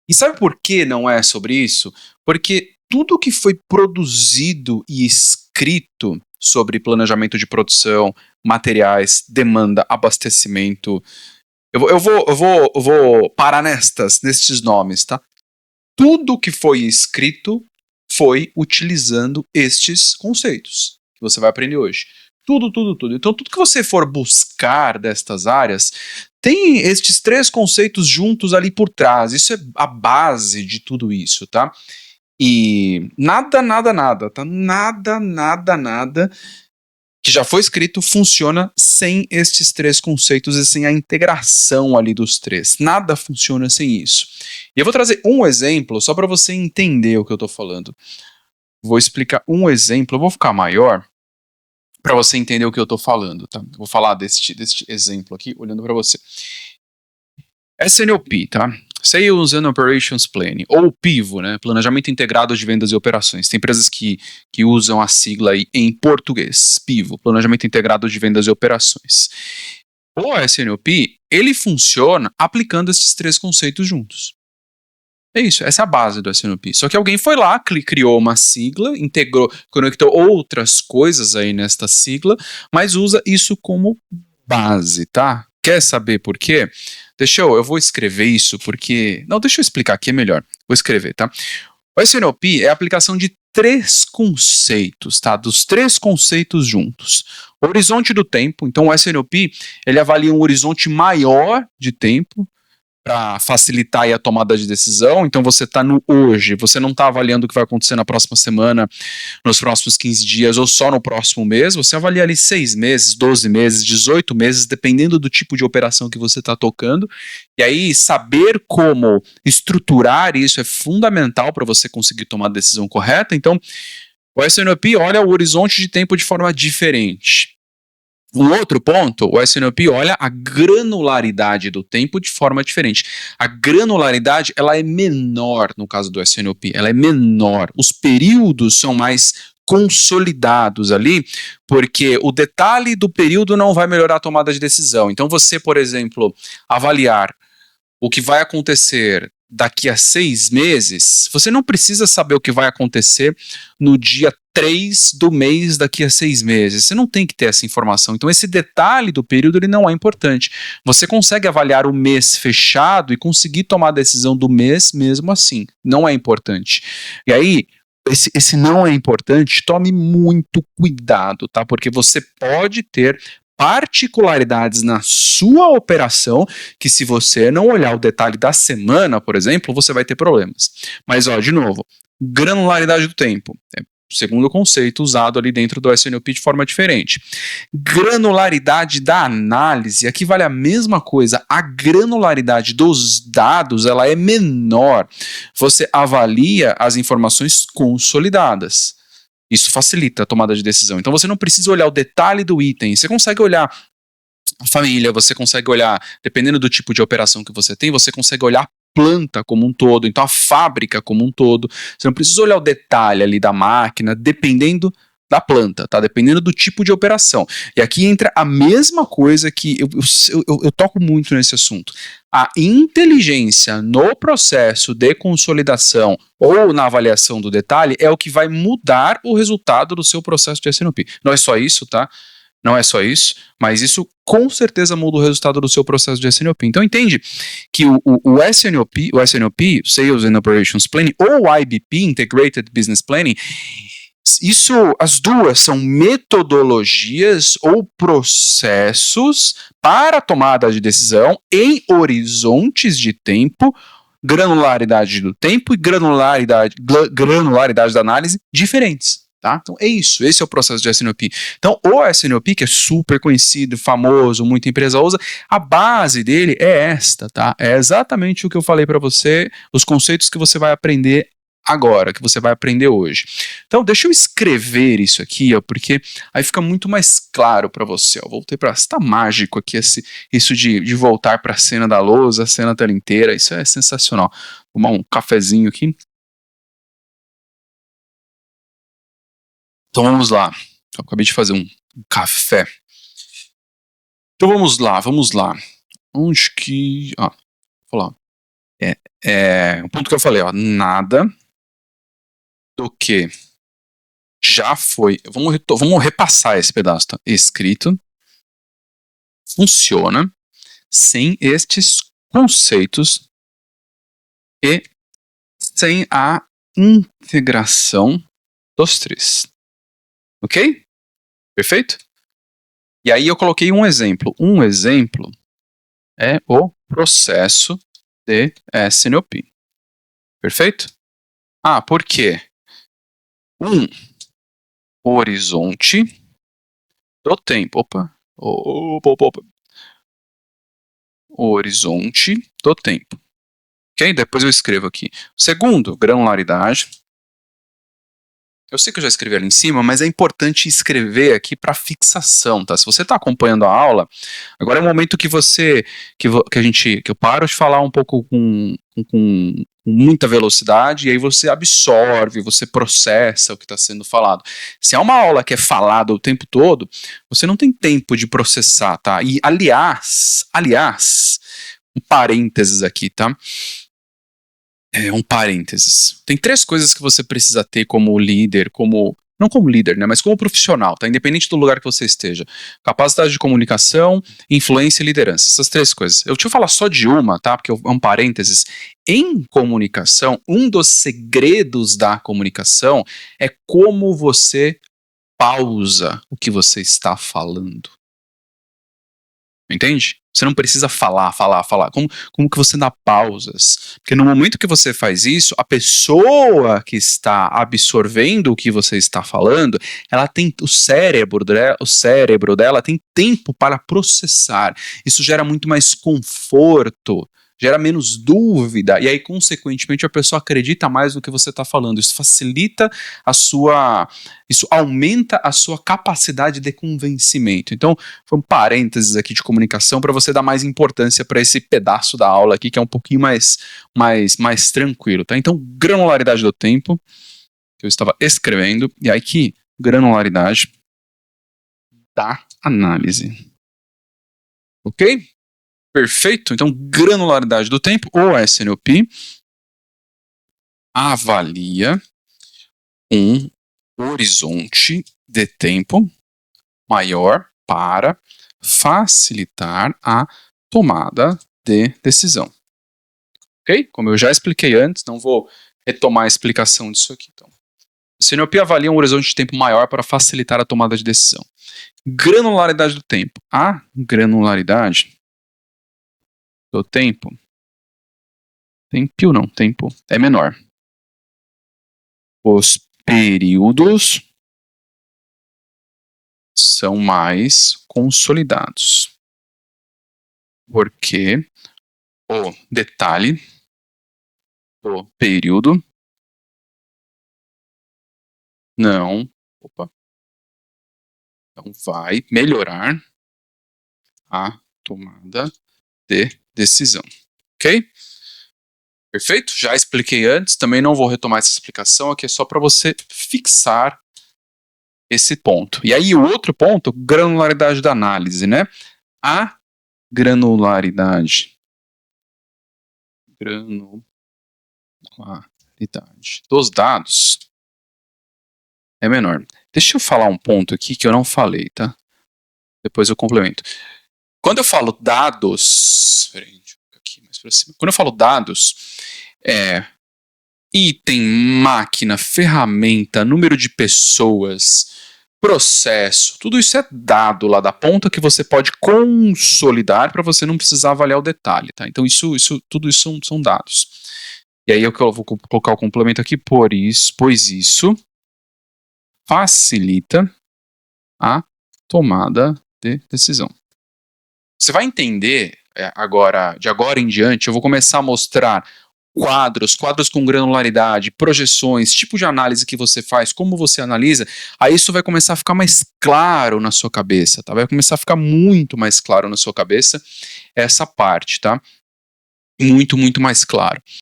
E sabe por que não é sobre isso? Porque tudo que foi produzido e escrito sobre planejamento de produção, materiais, demanda, abastecimento. Eu vou parar nestes nomes, tá? Tudo que foi escrito foi utilizando estes conceitos que você vai aprender hoje. Tudo, tudo, tudo. Então, tudo que você for buscar destas áreas tem estes três conceitos juntos ali por trás. Isso é a base de tudo isso, tá? E nada, nada, nada, tá? Nada, nada, nada que já foi escrito funciona sem estes três conceitos e sem a integração ali dos três. Nada funciona sem isso. E eu vou trazer um exemplo só para você entender o que eu estou falando. Vou explicar um exemplo, eu vou ficar maior para você entender o que eu estou falando, tá? Vou falar deste exemplo aqui, olhando para você. SNOP, tá? Sales and Operations Planning, ou PIVO, né? Planejamento Integrado de Vendas e Operações. Tem empresas que usam a sigla aí em português, PIVO, Planejamento Integrado de Vendas e Operações. O SNOP, ele funciona aplicando esses três conceitos juntos. É isso, essa é a base do SNOP. Só que alguém foi lá, criou uma sigla, integrou, conectou outras coisas aí nesta sigla, mas usa isso como base, tá? Quer saber por quê? Eu vou escrever isso porque... Não, deixa eu explicar aqui, é melhor. Vou escrever, tá? O SNOP é a aplicação de três conceitos, tá? Dos três conceitos juntos. Horizonte do tempo. Então, o SNOP, ele avalia um horizonte maior de tempo para facilitar aí a tomada de decisão. Então, você está no hoje, você não está avaliando o que vai acontecer na próxima semana, nos próximos 15 dias ou só no próximo mês, você avalia ali 6 meses, 12 meses, 18 meses, dependendo do tipo de operação que você está tocando. E aí, saber como estruturar isso é fundamental para você conseguir tomar a decisão correta. Então, o SNOP olha o horizonte de tempo de forma diferente. Um outro ponto, o SNOP olha a granularidade do tempo de forma diferente. A granularidade, ela é menor no caso do SNOP, ela é menor. Os períodos são mais consolidados ali, porque o detalhe do período não vai melhorar a tomada de decisão. Então você, por exemplo, avaliar o que vai acontecer daqui a 6 meses, você não precisa saber o que vai acontecer no dia 3 do mês daqui a 6 meses. Você não tem que ter essa informação. Então, esse detalhe do período ele não é importante. Você consegue avaliar o mês fechado e conseguir tomar a decisão do mês mesmo assim. Não é importante. E aí, esse não é importante, tome muito cuidado, tá? Porque você pode ter particularidades na sua operação que, se você não olhar o detalhe da semana, por exemplo, você vai ter problemas. Mas, ó, de novo, granularidade do tempo. É o segundo conceito usado ali dentro do SNOP de forma diferente. Granularidade da análise, aqui vale a mesma coisa. A granularidade dos dados, ela é menor. Você avalia as informações consolidadas. Isso facilita a tomada de decisão. Então você não precisa olhar o detalhe do item, você consegue olhar a família, você consegue olhar, dependendo do tipo de operação que você tem, você consegue olhar a planta como um todo, então a fábrica como um todo. Você não precisa olhar o detalhe ali da máquina, dependendo da planta, tá? Dependendo do tipo de operação. E aqui entra a mesma coisa que eu toco muito nesse assunto. A inteligência no processo de consolidação ou na avaliação do detalhe é o que vai mudar o resultado do seu processo de SNOP. Não é só isso, tá? Não é só isso, mas isso com certeza muda o resultado do seu processo de SNOP. Então entende que o SNOP, Sales and Operations Planning, ou o IBP, Integrated Business Planning, isso, as duas são metodologias ou processos para tomada de decisão em horizontes de tempo, granularidade do tempo e granularidade da análise diferentes. Tá? Então é isso, esse é o processo de SNOP. Então o SNOP, que é super conhecido, famoso, muita empresa usa, a base dele é esta, tá? É exatamente o que eu falei para você, os conceitos que você vai aprender agora, que você vai aprender hoje. Então deixa eu escrever isso aqui, ó, porque aí fica muito mais claro para você. Ó. Voltei para, está mágico aqui isso de voltar para a cena da lousa, a cena tela inteira, isso é sensacional. Vou tomar um cafezinho aqui. Então vamos lá. Eu acabei de fazer um café. Então vamos lá. Onde que... vou lá. um ponto que eu falei, ó, nada do que já foi, vamos repassar esse pedaço, tá? Escrito, funciona sem estes conceitos e sem a integração dos três. Ok? Perfeito? E aí eu coloquei um exemplo. Um exemplo é o processo de SNOP. Perfeito? Ah, por quê? Um horizonte do tempo. Opa. Horizonte do tempo. Ok? Depois eu escrevo aqui. Segundo, granularidade. Eu sei que eu já escrevi ali em cima, mas é importante escrever aqui para fixação, tá? Se você está acompanhando a aula, agora é o momento que eu paro de falar um pouco com muita velocidade e aí você absorve, você processa o que está sendo falado. Se é uma aula que é falada o tempo todo, você não tem tempo de processar, tá? E aliás, um parênteses aqui, tá? Um parênteses. Tem 3 coisas que você precisa ter como líder, não como líder, né, mas como profissional, tá? Independente do lugar que você esteja. Capacidade de comunicação, influência e liderança. Essas 3 coisas. Deixa eu falar só de uma, tá? Porque é um parênteses. Em comunicação, um dos segredos da comunicação é como você pausa o que você está falando. Entende? Você não precisa falar. Como que você dá pausas? Porque no momento que você faz isso, a pessoa que está absorvendo o que você está falando, ela tem o cérebro dela tem tempo para processar. Isso gera muito mais conforto, gera menos dúvida, e aí, consequentemente, a pessoa acredita mais no que você está falando. Isso facilita isso aumenta a sua capacidade de convencimento. Então, foi um parênteses aqui de comunicação para você dar mais importância para esse pedaço da aula aqui, que é um pouquinho mais tranquilo, tá? Então, granularidade do tempo, que eu estava escrevendo, e aqui, granularidade da análise. Ok? Perfeito? Então, granularidade do tempo, ou SNOP, avalia um horizonte de tempo maior para facilitar a tomada de decisão. Ok? Como eu já expliquei antes, não vou retomar a explicação disso aqui. Então, SNOP avalia um horizonte de tempo maior para facilitar a tomada de decisão. Granularidade do tempo. A granularidade do tempo é menor. Os períodos são mais consolidados. Porque o detalhe do período não vai melhorar a tomada de decisão. Ok? Perfeito? Já expliquei antes, também não vou retomar essa explicação aqui, é só para você fixar esse ponto. E aí o outro ponto, granularidade da análise, né? A granularidade dos dados é menor. Deixa eu falar um ponto aqui que eu não falei, tá? Depois eu complemento. Quando eu falo dados, aqui mais para cima. Quando eu falo dados, item, máquina, ferramenta, número de pessoas, processo, tudo isso é dado lá da ponta que você pode consolidar para você não precisar avaliar o detalhe, tá? Então tudo isso são dados. E aí eu vou colocar o complemento aqui, pois isso facilita a tomada de decisão. Você vai entender de agora em diante, eu vou começar a mostrar quadros com granularidade, projeções, tipo de análise que você faz, como você analisa, aí isso vai começar a ficar mais claro na sua cabeça, tá? Vai começar a ficar muito mais claro na sua cabeça essa parte, tá? Muito mais claro.